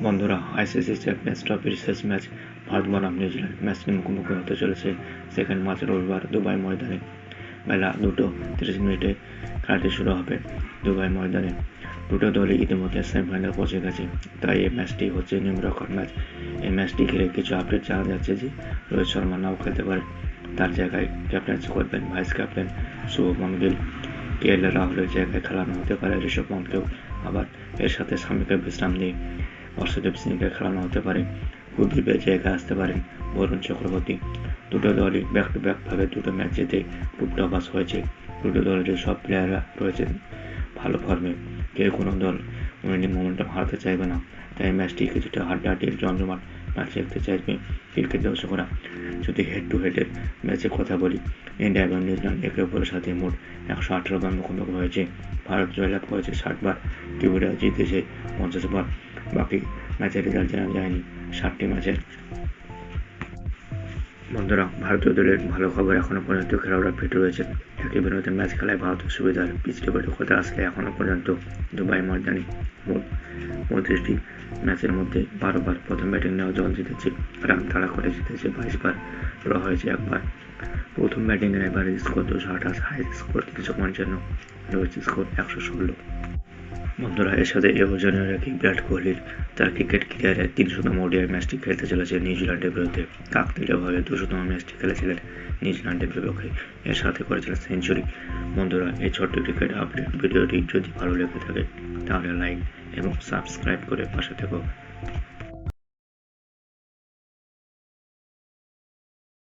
বন্ধুরা, ICC champions ট্রফির শেষ ম্যাচ ভারত বনাম নিউজিল্যান্ড ম্যাচটি মুখোমুখি হতে চলেছে 2 মার্চ রবিবার দুবাই ময়দানে বেলা 2:30 খেলাটি শুরু হবে দুবাই ময়দানে। দুটো দলই ইতিমধ্যে সেমিফাইনাল পৌঁছে গেছে, তাই এই ম্যাচটি হচ্ছে নিউ রেকর্ড ম্যাচ। এই ম্যাচটি ঘিরে কিছু আপডেট জানা যাচ্ছে যে রোহিত শর্মা নাও খেলতে পারে, তার জায়গায় ক্যাপ্টেন্সি করবেন vice captain Shubman Gill. KL রাহুলের জায়গায় খেলানো হতে পারে ঋষভ পন্থকেও, আবার এর সাথে সামিকে বিশ্রাম দিয়ে অর্শদীপ সিংকে খেলানো হতে পারে। কুলদীপের জায়গায় আসতে পারেন বরুণ চক্রবর্তী। দুটো দলই ব্যাক টু ব্যাক ভাবে দুটো ম্যাচ জিতে টুকটাক পাস হয়েছে। দুটো দলের সব প্লেয়াররা রয়েছেন ভালো ফর্মে, কেউ কোনো দল উইনিং মোমেন্টাম হারাতে চাইবে না, তাই ম্যাচটি কিছুটা হাড্ডাহাড্ডি জমজমাট ম্যাচ দেখতে চাইবে ক্রিকেট দর্শকরা। যদি হেড টু হেডের ম্যাচের কথা বলি, ইন্ডিয়া এবং নিউজিল্যান্ড একে অপরের সাথে মোট 118 বার মুখোমুখি হয়েছে। ভারত জয়লাভ করেছে 60 বার, ত্রিপুরা জিতেছে 50 বার। বাকি ম্যাচের রেজাল্ট জানা যায়নি 60টি ম্যাচের। বন্ধুরা, ভারতীয় দলের ভালো খবর, এখনও পর্যন্ত খেলোয়াড়রা ফিট রয়েছেন। একই বিনোদে ম্যাচ খেলায় ভারতের সুবিধার পিচ রেকর্ডের কথা আসলে এখনও পর্যন্ত দুবাই ময়দানে মোট 35টি ম্যাচের মধ্যে 12 বার প্রথম ব্যাটিং নেওয়া দল জিতেছে। রান তাড়া করে জিতেছে 22 বার, ড্র হয়েছে একবার। প্রথম ব্যাটিংয়ের average score 228, high score 355, lowest score 116। বন্ধুরা, এর সাথে এও জানা রাখি বিরাট কোহলির তার ক্রিকেট ক্যারিয়ারের 300তম ওডিআই ম্যাচটি খেলতে চলেছে নিউজিল্যান্ডের বিরুদ্ধে। কাকতালীয়ভাবে 200তম ম্যাচটি খেলেছিলেন নিউজিল্যান্ডের বিপক্ষে, এর সাথে করেছিলেন সেঞ্চুরি। বন্ধুরা, এই ছোট্ট ক্রিকেট আপডেট ভিডিওটি যদি ভালো লেগে থাকে তাহলে লাইক এবং সাবস্ক্রাইব করে পাশে থেকো।